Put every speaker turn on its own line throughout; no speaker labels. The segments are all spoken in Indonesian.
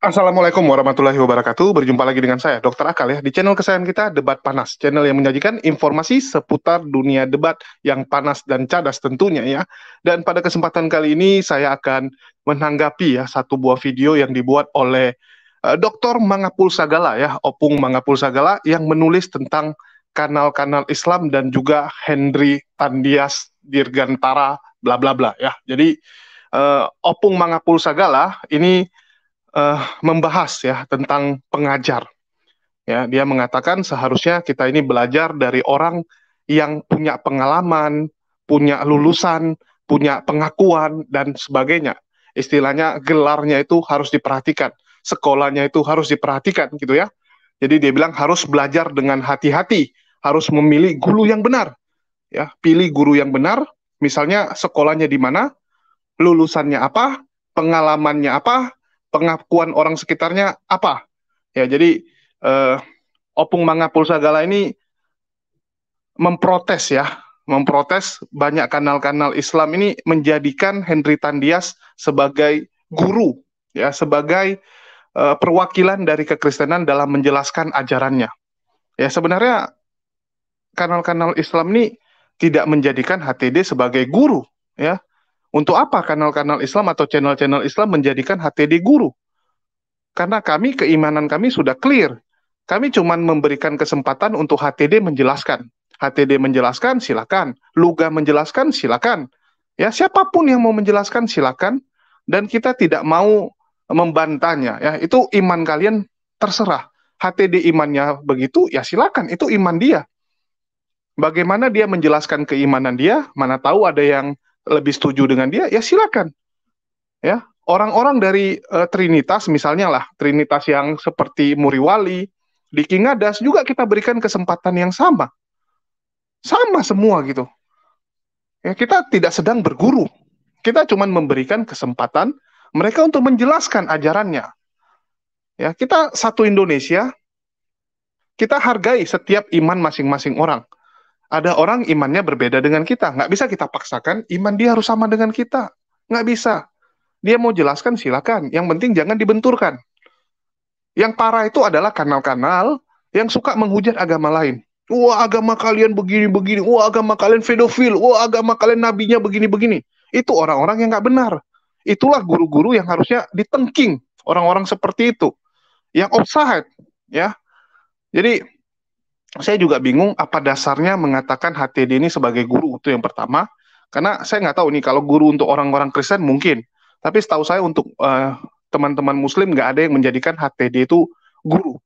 Assalamualaikum warahmatullahi wabarakatuh. Berjumpa lagi dengan saya, Dr. Akal ya, di channel kesayangan kita, Debat Panas. Channel yang menyajikan informasi seputar dunia debat yang panas dan cadas tentunya ya. Dan pada kesempatan kali ini saya akan menanggapi ya satu buah video yang dibuat oleh Dr. Mangapul Sagala ya, Opung Mangapul Sagala yang menulis tentang kanal-kanal Islam dan juga Henry Tandias Dirgantara bla bla bla ya. Jadi Opung Mangapul Sagala ini membahas ya tentang pengajar. Ya, dia mengatakan seharusnya kita ini belajar dari orang yang punya pengalaman, punya lulusan, punya pengakuan dan sebagainya. Istilahnya gelarnya itu harus diperhatikan, sekolahnya itu harus diperhatikan gitu ya. Jadi dia bilang harus belajar dengan hati-hati, harus memilih guru yang benar. Ya, pilih guru yang benar, misalnya sekolahnya di mana, lulusannya apa, pengalamannya apa, pengakuan orang sekitarnya apa. Ya, jadi eh, Opung Mangapul Sagala ini memprotes ya, memprotes banyak kanal-kanal Islam ini menjadikan Henry Tandias sebagai guru, ya, sebagai perwakilan dari kekristenan dalam menjelaskan ajarannya. Ya, sebenarnya kanal-kanal Islam ini tidak menjadikan HTD sebagai guru, ya. Untuk apa kanal-kanal Islam atau channel-channel Islam menjadikan HTD guru? Karena keimanan kami sudah clear. Kami cuma memberikan kesempatan untuk HTD menjelaskan. HTD menjelaskan, silakan. Luga menjelaskan, silakan. Ya, siapapun yang mau menjelaskan, silakan. Dan kita tidak mau membantahnya. Ya, itu iman kalian terserah. HTD imannya begitu, ya silakan. Itu iman dia. Bagaimana dia menjelaskan keimanan dia? Mana tahu ada yang lebih setuju dengan dia? Ya silakan. Ya, orang-orang dari Trinitas misalnya lah, Trinitas yang seperti Muriwali, di Kingadas juga kita berikan kesempatan yang sama. Sama semua gitu. Ya, kita tidak sedang berguru. Kita cuma memberikan kesempatan mereka untuk menjelaskan ajarannya. Ya, kita satu Indonesia, kita hargai setiap iman masing-masing orang. Ada orang imannya berbeda dengan kita. Nggak bisa kita paksakan iman dia harus sama dengan kita. Nggak bisa. Dia mau jelaskan silakan. Yang penting jangan dibenturkan. Yang parah itu adalah kanal-kanal yang suka menghujat agama lain. Wah, agama kalian begini-begini. Wah, agama kalian pedofil. Wah, agama kalian nabinya begini-begini. Itu orang-orang yang nggak benar. Itulah guru-guru yang harusnya ditengking. Orang-orang seperti itu. Yang offside. Ya. Jadi, saya juga bingung apa dasarnya mengatakan HTD ini sebagai guru. Itu yang pertama. Karena saya nggak tahu nih, kalau guru untuk orang-orang Kristen mungkin. Tapi setahu saya untuk teman-teman Muslim nggak ada yang menjadikan HTD itu guru.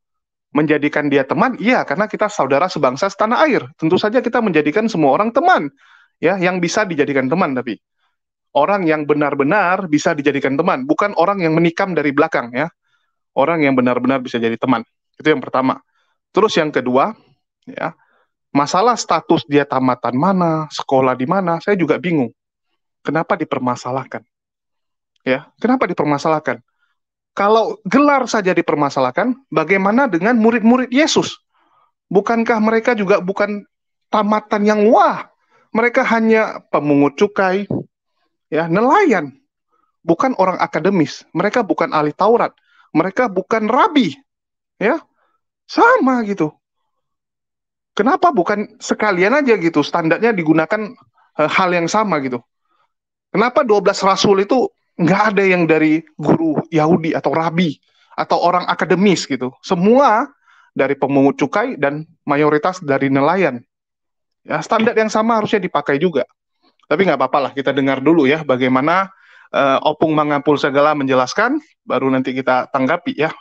Menjadikan dia teman, iya, karena kita saudara sebangsa setanah air. Tentu saja kita menjadikan semua orang teman, ya, yang bisa dijadikan teman. Tapi orang yang benar-benar bisa dijadikan teman, bukan orang yang menikam dari belakang, ya. Orang yang benar-benar bisa jadi teman. Itu yang pertama. Terus yang kedua, ya, masalah status dia tamatan mana, sekolah di mana, saya juga bingung. Kenapa dipermasalahkan? Ya, kenapa dipermasalahkan? Kalau gelar saja dipermasalahkan, bagaimana dengan murid-murid Yesus? Bukankah mereka juga bukan tamatan yang wah? Mereka hanya pemungut cukai, ya, nelayan, bukan orang akademis. Mereka bukan ahli Taurat, mereka bukan rabi, ya, sama gitu. Kenapa bukan sekalian aja gitu? Standarnya digunakan hal yang sama gitu. Kenapa 12 rasul itu nggak ada yang dari guru Yahudi atau rabi atau orang akademis gitu? Semua dari pemungut cukai dan mayoritas dari nelayan. Ya, standar yang sama harusnya dipakai juga. Tapi nggak apa-apa lah, kita dengar dulu ya bagaimana Opung Mangapul Sagala menjelaskan, baru nanti kita tanggapi ya.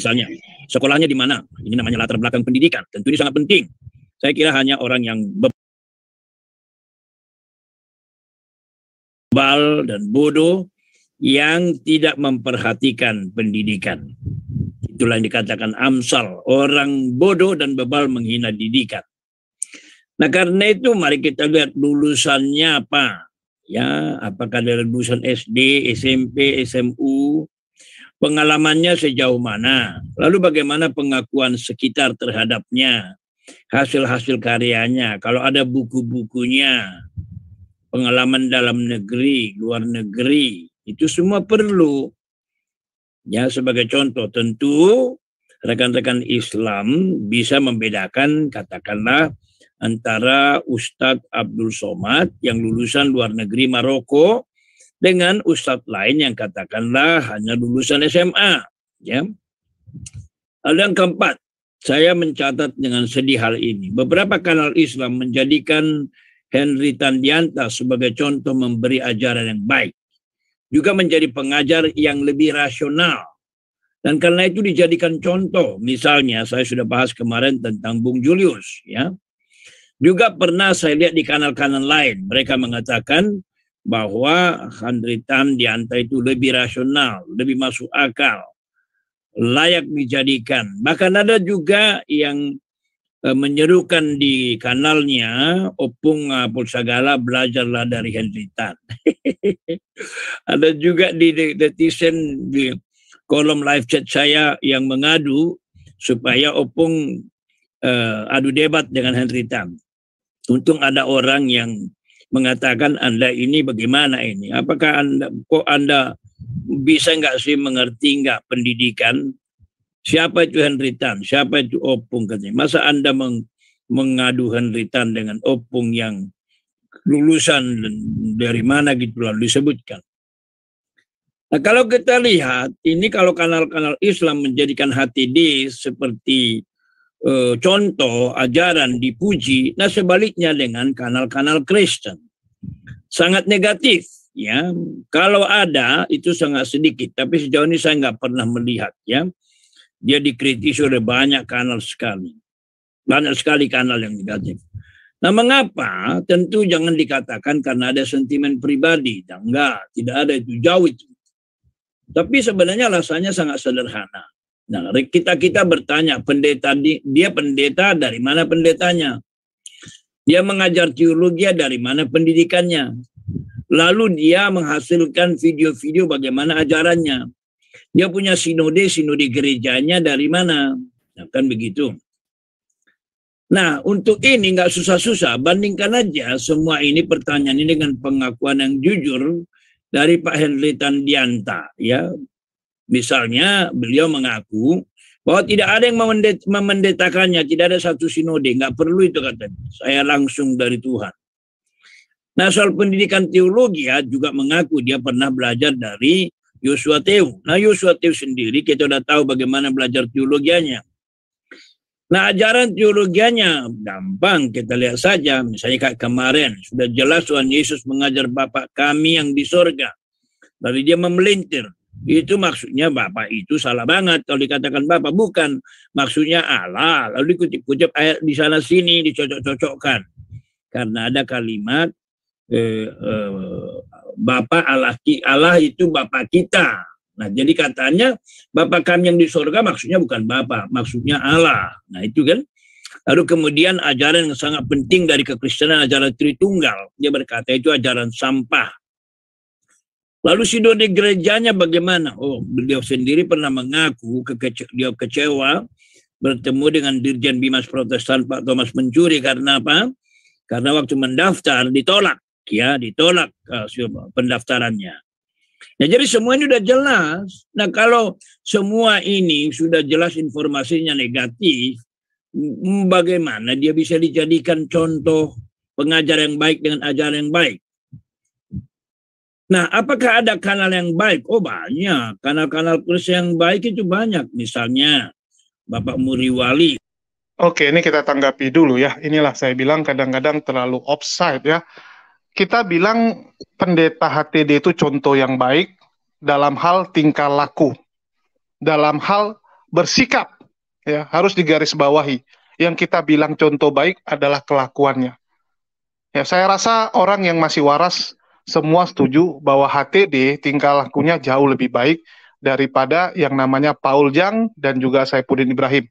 Misalnya, sekolahnya di mana? Ini namanya latar belakang pendidikan. Tentu ini sangat penting. Saya kira hanya orang yang bebal dan bodoh yang tidak memperhatikan pendidikan. Itulah yang dikatakan Amsal. Orang bodoh dan bebal menghina didikan. Nah, karena itu mari kita lihat lulusannya apa. Ya, apakah dari lulusan SD, SMP, SMU, pengalamannya sejauh mana, lalu bagaimana pengakuan sekitar terhadapnya, hasil-hasil karyanya, kalau ada buku-bukunya, pengalaman dalam negeri, luar negeri, itu semua perlu. Ya, sebagai contoh, tentu rekan-rekan Islam bisa membedakan, katakanlah, antara Ustadz Abdul Somad yang lulusan luar negeri Maroko dengan Ustadz lain yang katakanlah hanya lulusan SMA. Ya. Hal yang keempat, saya mencatat dengan sedih hal ini. Beberapa kanal Islam menjadikan Henry Tandianta sebagai contoh memberi ajaran yang baik. Juga menjadi pengajar yang lebih rasional. Dan karena itu dijadikan contoh. Misalnya saya sudah bahas kemarin tentang Bung Julius. Ya. Juga pernah saya lihat di kanal-kanal lain. Mereka mengatakan bahwa Henry Tandianta itu lebih rasional, lebih masuk akal, layak dijadikan. Bahkan ada juga yang menyerukan di kanalnya, Opung Pulsagala belajarlah dari Henry Tan. Ada juga di netizen di kolom live chat saya yang mengadu supaya Opung adu debat dengan Henry Tan. Untung ada orang yang mengatakan Anda ini bagaimana ini? Apakah Anda bisa nggak sih mengerti nggak pendidikan? Siapa itu Henry Tan? Siapa itu Opung? Katanya. Masa Anda mengadu Henry Tan dengan Opung yang lulusan dari mana gitu lalu disebutkan. Nah, kalau kita lihat, ini kalau kanal-kanal Islam menjadikan HTD seperti contoh ajaran dipuji, nah sebaliknya dengan kanal-kanal Kristen sangat negatif. Ya, kalau ada itu sangat sedikit, tapi sejauh ini saya nggak pernah melihat. Ya, dia dikritisi oleh banyak kanal sekali. Banyak sekali kanal yang negatif. Nah, mengapa? Tentu jangan dikatakan karena ada sentimen pribadi. Enggak, tidak ada itu. Jauh itu. Tapi sebenarnya alasannya sangat sederhana. Nah, kita bertanya, pendeta dia pendeta, dari mana pendetanya? Dia mengajar teologi, dari mana pendidikannya? Lalu dia menghasilkan video-video bagaimana ajarannya. Dia punya sinode gerejanya dari mana? Nah, kan begitu. Nah, untuk ini nggak susah-susah. Bandingkan aja semua ini pertanyaan ini dengan pengakuan yang jujur dari Pak Henry Tandianta. Ya, misalnya beliau mengaku bahwa tidak ada yang memendetakannya, tidak ada satu sinode, nggak perlu itu katanya. Saya langsung dari Tuhan. Nah, soal pendidikan teologi ya juga mengaku dia pernah belajar dari Yosua Teu. Nah, Yosua Teu sendiri kita udah tahu bagaimana belajar teologianya. Nah, ajaran teologianya gampang, kita lihat saja. Misalnya kayak kemarin, sudah jelas Tuhan Yesus mengajar Bapa kami yang di sorga. Lalu dia memelintir. Itu maksudnya Bapa itu salah banget. Kalau dikatakan Bapa, bukan. Maksudnya Allah. Lalu dikutip-kutip ayat di sana-sini, dicocok-cocokkan. Karena ada kalimat, Bapa Allah itu Bapa kita. Nah, jadi katanya Bapa kami yang di surga maksudnya bukan Bapa, maksudnya Allah. Nah, itu kan. Lalu kemudian ajaran yang sangat penting dari kekristenan, ajaran Tritunggal. Dia berkata itu ajaran sampah. Lalu sinode gerejanya bagaimana? Oh, beliau sendiri pernah mengaku dia kecewa bertemu dengan Dirjen Bimas Protestan Pak Thomas Mencuri karena apa? Karena waktu mendaftar ditolak, ya, ditolak pendaftarannya. Nah, jadi semua ini sudah jelas. Nah, kalau semua ini sudah jelas informasinya negatif, bagaimana dia bisa dijadikan contoh pengajar yang baik dengan ajaran yang baik? Nah, apakah ada kanal yang baik? Oh, banyak. Kanal-kanal Kristen yang baik itu banyak. Misalnya Bapak Muriwali.
Oke, ini kita tanggapi dulu ya. Inilah saya bilang kadang-kadang terlalu offside ya. Kita bilang pendeta HTD itu contoh yang baik dalam hal tingkah laku, dalam hal bersikap, ya harus digarisbawahi. Yang kita bilang contoh baik adalah kelakuannya. Ya, saya rasa orang yang masih waras semua setuju bahwa HTD tingkah lakunya jauh lebih baik daripada yang namanya Paul Jang dan juga Saifuddin Ibrahim.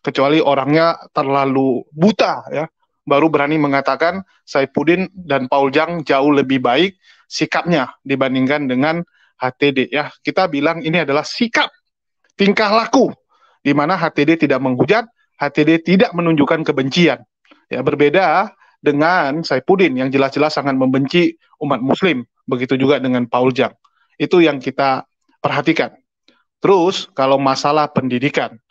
Kecuali orangnya terlalu buta, ya. Baru berani mengatakan Saifuddin dan Paul Jang jauh lebih baik sikapnya dibandingkan dengan HTD. Ya, kita bilang ini adalah sikap, tingkah laku, di mana HTD tidak menghujat, HTD tidak menunjukkan kebencian. Ya, berbeda dengan Saifuddin yang jelas-jelas sangat membenci umat muslim. Begitu juga dengan Paul Jang. Itu yang kita perhatikan. Terus kalau masalah pendidikan,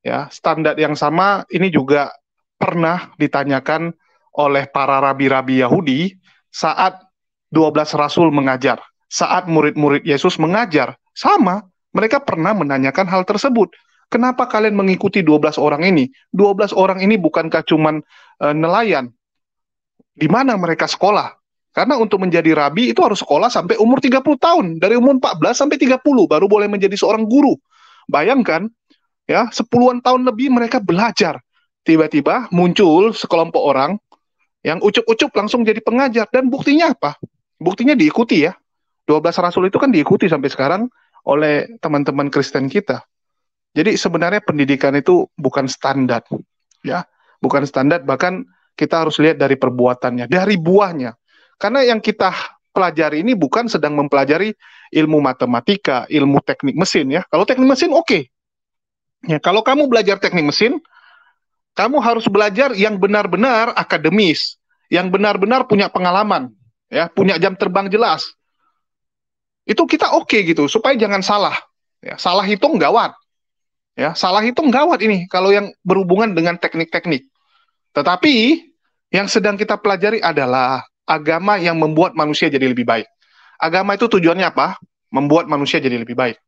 ya standar yang sama ini juga pernah ditanyakan oleh para rabi-rabi Yahudi saat 12 rasul mengajar, saat murid-murid Yesus mengajar, sama mereka pernah menanyakan hal tersebut. Kenapa kalian mengikuti 12 orang ini? 12 orang ini bukankah cuman nelayan? Di mana mereka sekolah? Karena untuk menjadi rabi itu harus sekolah sampai umur 30 tahun. Dari umur 14 sampai 30 baru boleh menjadi seorang guru. Bayangkan, ya, 10-an tahun lebih mereka belajar. Tiba-tiba muncul sekelompok orang yang ucup-ucup langsung jadi pengajar. Dan buktinya apa? Buktinya diikuti ya. 12 rasul itu kan diikuti sampai sekarang oleh teman-teman Kristen kita. Jadi sebenarnya pendidikan itu bukan standar, ya, bukan standar. Bahkan kita harus lihat dari perbuatannya, dari buahnya. Karena yang kita pelajari ini bukan sedang mempelajari ilmu matematika, ilmu teknik mesin ya. Kalau teknik mesin oke. Ya, kalau kamu belajar teknik mesin, kamu harus belajar yang benar-benar akademis, yang benar-benar punya pengalaman, ya, punya jam terbang jelas. Itu kita oke gitu, supaya jangan salah. Ya, salah hitung gawat. Ya, salah hitung gawat ini kalau yang berhubungan dengan teknik-teknik. Tetapi yang sedang kita pelajari adalah agama yang membuat manusia jadi lebih baik. Agama itu tujuannya apa? Membuat manusia jadi lebih baik.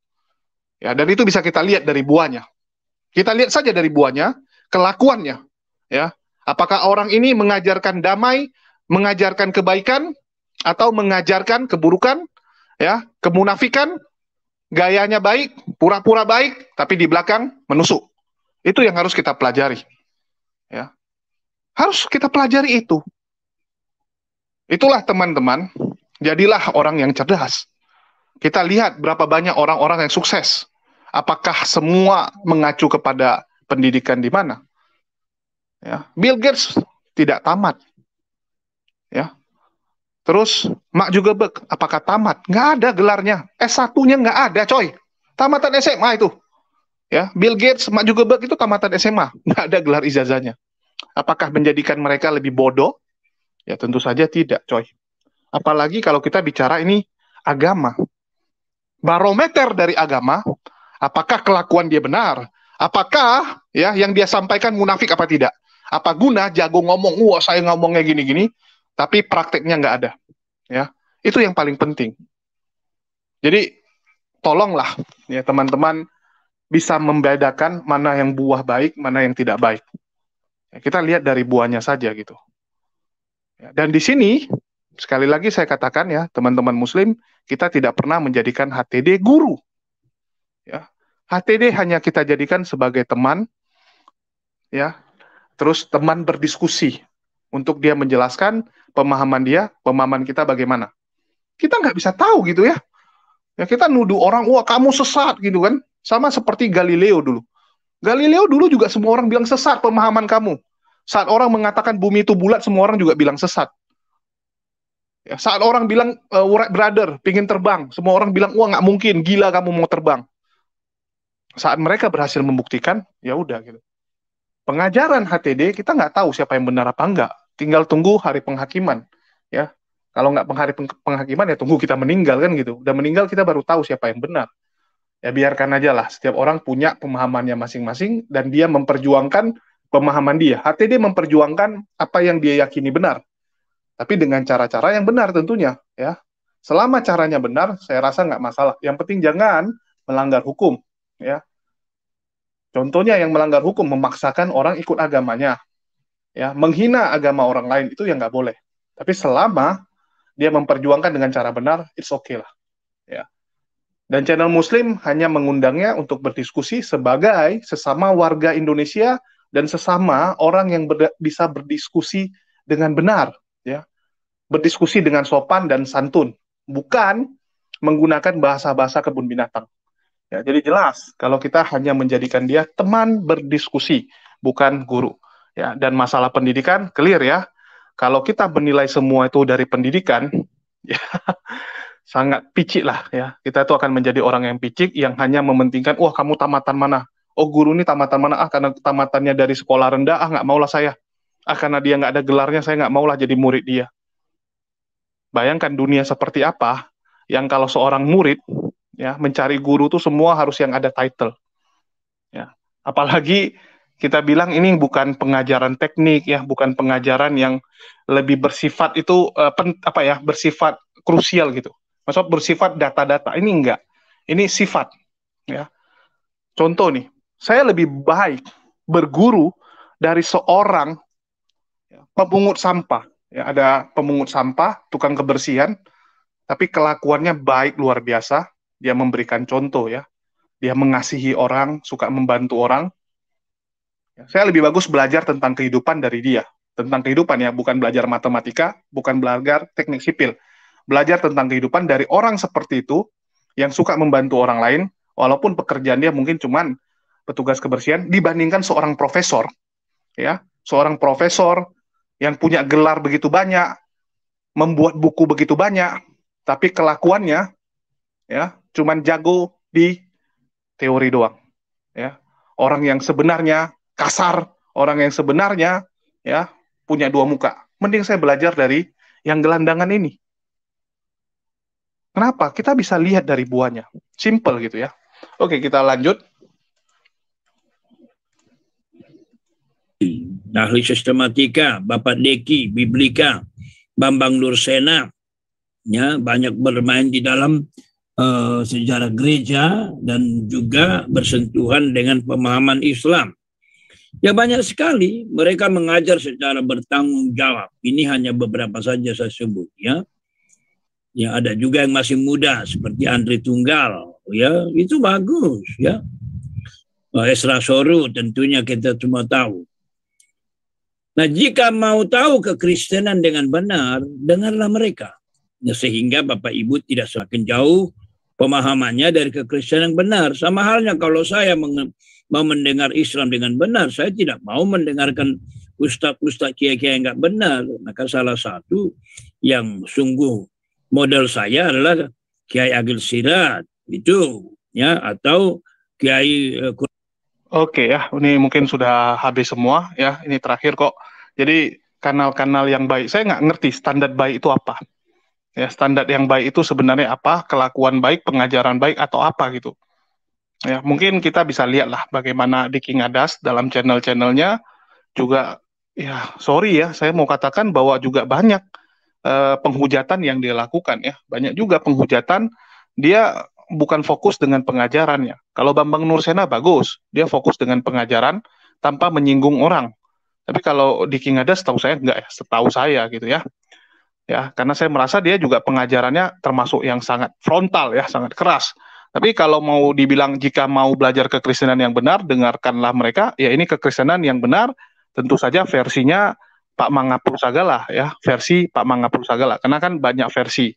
Ya, dan itu bisa kita lihat dari buahnya. Kita lihat saja dari buahnya, kelakuannya. Ya, apakah orang ini mengajarkan damai, mengajarkan kebaikan, atau mengajarkan keburukan, ya, kemunafikan, gayanya baik, pura-pura baik, tapi di belakang menusuk. Itu yang harus kita pelajari. Ya, harus kita pelajari itu. Itulah teman-teman, jadilah orang yang cerdas. Kita lihat berapa banyak orang-orang yang sukses. Apakah semua mengacu kepada pendidikan di mana? Ya, Bill Gates tidak tamat. Ya. Terus Mark Zuckerberg, apakah tamat? Nggak ada gelarnya. S1-nya nggak ada, coy. Tamatan SMA itu. Ya, Bill Gates, Mark Zuckerberg itu tamatan SMA. Nggak ada gelar ijazahnya. Apakah menjadikan mereka lebih bodoh? Ya tentu saja tidak, coy. Apalagi kalau kita bicara ini agama. Barometer dari agama, apakah kelakuan dia benar? Apakah ya yang dia sampaikan munafik apa tidak? Apa guna jago ngomong, wah saya ngomongnya gini-gini, tapi prakteknya nggak ada. Ya, itu yang paling penting. Jadi tolonglah ya teman-teman bisa membedakan mana yang buah baik, mana yang tidak baik. Ya, kita lihat dari buahnya saja gitu. Ya, dan di sini sekali lagi saya katakan ya teman-teman Muslim, kita tidak pernah menjadikan HTD guru. Ya, HTD hanya kita jadikan sebagai teman, ya, terus teman berdiskusi untuk dia menjelaskan pemahaman kita bagaimana. Kita nggak bisa tahu gitu ya. Ya kita nuduh orang, wah kamu sesat gitu kan. Sama seperti Galileo dulu. Galileo dulu juga semua orang bilang sesat pemahaman kamu. Saat orang mengatakan bumi itu bulat, semua orang juga bilang sesat. Ya, saat orang bilang, brother, pingin terbang, semua orang bilang, wah nggak mungkin, gila kamu mau terbang. Saat mereka berhasil membuktikan, ya udah gitu. Pengajaran HTD kita nggak tahu siapa yang benar apa enggak. Tinggal tunggu hari penghakiman. Ya, kalau nggak penghakiman ya tunggu kita meninggal kan gitu. Udah meninggal kita baru tahu siapa yang benar. Ya biarkan aja lah. Setiap orang punya pemahamannya masing-masing dan dia memperjuangkan pemahaman dia. HTD memperjuangkan apa yang dia yakini benar. Tapi dengan cara-cara yang benar tentunya. Ya, selama caranya benar, saya rasa nggak masalah. Yang penting jangan melanggar hukum. Ya, contohnya yang melanggar hukum memaksakan orang ikut agamanya, ya, menghina agama orang lain itu yang nggak boleh. Tapi selama dia memperjuangkan dengan cara benar, it's okay lah. Ya. Dan channel Muslim hanya mengundangnya untuk berdiskusi sebagai sesama warga Indonesia dan sesama orang yang bisa berdiskusi dengan benar, ya, berdiskusi dengan sopan dan santun, bukan menggunakan bahasa-bahasa kebun binatang. Ya, jadi jelas kalau kita hanya menjadikan dia teman berdiskusi, bukan guru. Ya, dan masalah pendidikan clear ya. Kalau kita menilai semua itu dari pendidikan, ya sangat picik lah ya. Kita itu akan menjadi orang yang picik yang hanya mementingkan, wah kamu tamatan mana? Oh guru ini tamatan mana? Ah karena tamatannya dari sekolah rendah, ah nggak maulah saya. karena dia nggak ada gelarnya, saya nggak maulah jadi murid dia. Bayangkan dunia seperti apa, yang kalau seorang murid, ya, mencari guru tuh semua harus yang ada title. Ya. Apalagi kita bilang ini bukan pengajaran teknik, ya, bukan pengajaran yang lebih bersifat itu bersifat krusial gitu. Maksud bersifat data-data. Ini enggak. Ini sifat, ya. Contoh nih, saya lebih baik berguru dari seorang, ya, pemungut sampah. Ya, ada pemungut sampah, tukang kebersihan, tapi kelakuannya baik luar biasa. Dia memberikan contoh, ya. Dia mengasihi orang, suka membantu orang. Ya, saya lebih bagus belajar tentang kehidupan dari dia. Tentang kehidupan, ya, bukan belajar matematika, bukan belajar teknik sipil. Belajar tentang kehidupan dari orang seperti itu, yang suka membantu orang lain, walaupun pekerjaan dia mungkin cuman petugas kebersihan, dibandingkan seorang profesor, ya, seorang profesor yang punya gelar begitu banyak, membuat buku begitu banyak, tapi kelakuannya, ya, cuman jago di teori doang, ya. Orang yang sebenarnya kasar, orang yang sebenarnya, ya, punya dua muka. Mending saya belajar dari yang gelandangan ini. Kenapa? Kita bisa lihat dari buahnya. Simple gitu, ya. Oke, kita lanjut.
Ahli sistematika, Bapak Deki, Biblika, Bambang Nursena, ya, banyak bermain di dalam sejarah gereja dan juga bersentuhan dengan pemahaman Islam. Ya banyak sekali mereka mengajar secara bertanggung jawab. Ini hanya beberapa saja saya sebut, ya. Ya ada juga yang masih muda seperti Andre Tunggal, ya itu bagus, ya. Esra Soru tentunya kita semua tahu. Nah jika mau tahu kekristenan dengan benar, dengarlah mereka. Ya, sehingga Bapak Ibu tidak semakin jauh pemahamannya dari kekristenan yang benar. Sama halnya kalau saya mau mendengar Islam dengan benar, saya tidak mau mendengarkan ustadz-ustadz kiai-kiai yang nggak benar. Maka salah satu yang sungguh model saya adalah Kiai Agil Sirat, itu, ya, atau Kiai
Oke, ya, ini mungkin sudah habis semua, ya. Ini terakhir kok. Jadi kanal-kanal yang baik, saya nggak ngerti standar baik itu apa. Ya, standar yang baik itu sebenarnya apa? Kelakuan baik, pengajaran baik, atau apa gitu. Ya, mungkin kita bisa lihat lah bagaimana di King Adas dalam channel-channelnya juga, ya, sorry ya, saya mau katakan bahwa juga banyak penghujatan yang dia lakukan, ya. Banyak juga penghujatan, dia bukan fokus dengan pengajarannya. Kalau Bambang Nursena bagus, dia fokus dengan pengajaran tanpa menyinggung orang. Tapi kalau di King Adas, setahu saya enggak, ya, setahu saya gitu, ya. Ya, karena saya merasa dia juga pengajarannya termasuk yang sangat frontal, ya, sangat keras. Tapi kalau mau dibilang jika mau belajar kekristenan yang benar, dengarkanlah mereka. Ya, ini kekristenan yang benar, tentu saja versinya Pak Mangapul Sagala, ya, versi Pak Mangapul Sagala. Karena kan banyak versi.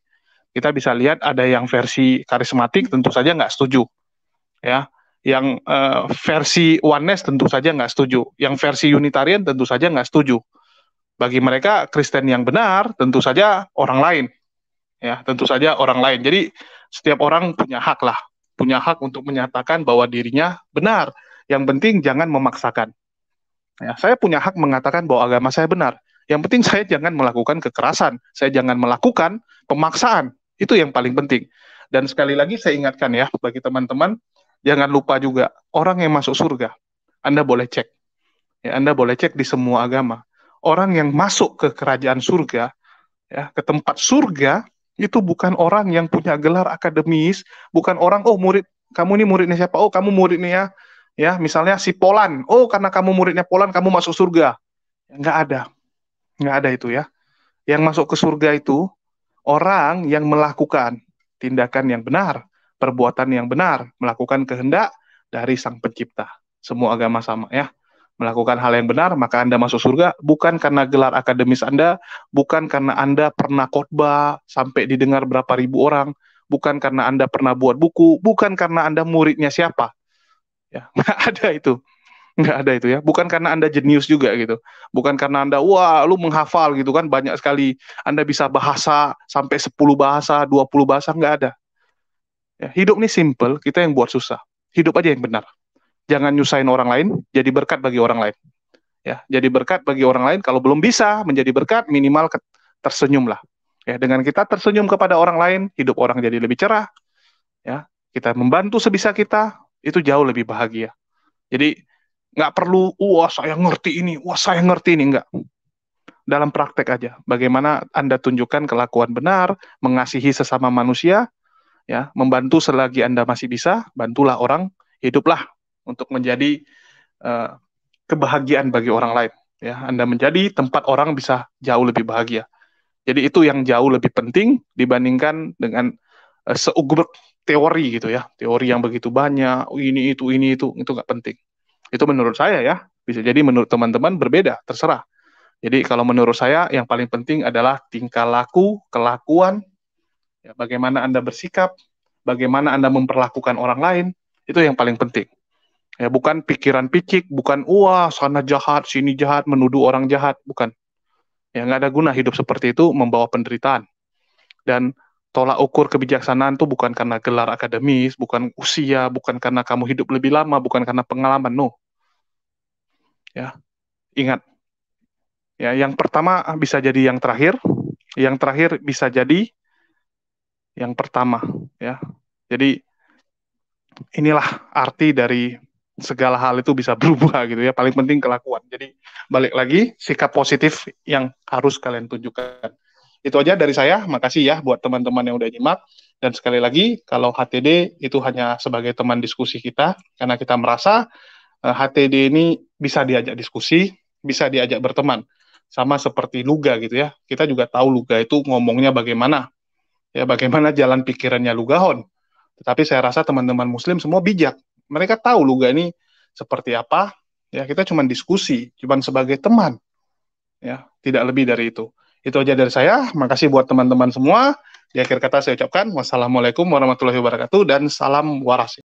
Kita bisa lihat ada yang versi karismatik, tentu saja nggak setuju, ya. Yang versi oneness tentu saja nggak setuju. Yang versi Unitarian tentu saja nggak setuju. Bagi mereka Kristen yang benar tentu saja orang lain, ya, tentu saja orang lain. Jadi setiap orang punya hak lah, punya hak untuk menyatakan bahwa dirinya benar. Yang penting jangan memaksakan. Ya, saya punya hak mengatakan bahwa agama saya benar. Yang penting saya jangan melakukan kekerasan, saya jangan melakukan pemaksaan. Itu yang paling penting. Dan sekali lagi saya ingatkan, ya, bagi teman-teman, jangan lupa juga orang yang masuk surga. Anda boleh cek. Ya, Anda boleh cek di semua agama. Orang yang masuk ke kerajaan surga, ya, ke tempat surga, itu bukan orang yang punya gelar akademis, bukan orang, oh murid, kamu ini muridnya siapa? Oh kamu muridnya, ya, misalnya si Polan. Oh karena kamu muridnya Polan, kamu masuk surga. Nggak ada. Nggak ada itu, ya. Yang masuk ke surga itu orang yang melakukan tindakan yang benar, perbuatan yang benar, melakukan kehendak dari Sang Pencipta. Semua agama sama, ya. Melakukan hal yang benar, maka Anda masuk surga, bukan karena gelar akademis Anda, bukan karena Anda pernah khotbah sampai didengar berapa ribu orang, bukan karena Anda pernah buat buku, bukan karena Anda muridnya siapa. Ya, nggak ada itu. Nggak ada itu, ya. Bukan karena Anda jenius juga gitu. Bukan karena Anda, wah, lu menghafal gitu kan, banyak sekali. Anda bisa bahasa, sampai 10 bahasa, 20 bahasa, nggak ada. Ya, hidup ini simple, kita yang buat susah. Hidup aja yang benar. Jangan nyusahin orang lain, jadi berkat bagi orang lain. Ya, jadi berkat bagi orang lain. Kalau belum bisa menjadi berkat, minimal tersenyumlah. Ya, dengan kita tersenyum kepada orang lain, hidup orang jadi lebih cerah. Ya, kita membantu sebisa kita, itu jauh lebih bahagia. Jadi nggak perlu, wah saya ngerti ini, wah saya ngerti ini, enggak. Dalam praktek aja, bagaimana Anda tunjukkan kelakuan benar, mengasihi sesama manusia, ya, membantu selagi Anda masih bisa, bantulah orang, hiduplah untuk menjadi uh, kebahagiaan bagi orang lain. Ya, Anda menjadi tempat orang bisa jauh lebih bahagia. Jadi itu yang jauh lebih penting dibandingkan dengan seugruk teori gitu ya, teori yang begitu banyak, ini itu nggak penting. Itu menurut saya ya, bisa jadi menurut teman-teman berbeda, terserah. Jadi kalau menurut saya yang paling penting adalah tingkah laku, kelakuan, ya, bagaimana Anda bersikap, bagaimana Anda memperlakukan orang lain, itu yang paling penting. Ya, bukan pikiran picik, bukan wah sana jahat, sini jahat, menuduh orang jahat, bukan. Ya, nggak ada guna hidup seperti itu, membawa penderitaan. Dan tolak ukur kebijaksanaan itu bukan karena gelar akademis, bukan usia, bukan karena kamu hidup lebih lama, bukan karena pengalaman, no. Ya, ingat. Ya, yang pertama bisa jadi yang terakhir bisa jadi yang pertama, ya. Jadi inilah arti dari segala hal itu bisa berubah gitu ya. Paling penting kelakuan. Jadi balik lagi sikap positif yang harus kalian tunjukkan. Itu aja dari saya. Makasih ya buat teman-teman yang udah nyimak. Dan sekali lagi, kalau HTD itu hanya sebagai teman diskusi kita, karena kita merasa HTD ini bisa diajak diskusi, bisa diajak berteman. Sama seperti Luga gitu ya. Kita juga tahu Luga itu ngomongnya bagaimana. Ya, bagaimana jalan pikirannya Lugahon. Tetapi saya rasa teman-teman Muslim semua bijak. Mereka tahu Luga ini seperti apa. Ya, kita cuma diskusi, cuma sebagai teman. Ya, tidak lebih dari itu. Itu aja dari saya. Makasih buat teman-teman semua. Di akhir kata saya ucapkan wassalamualaikum warahmatullahi wabarakatuh dan salam waras.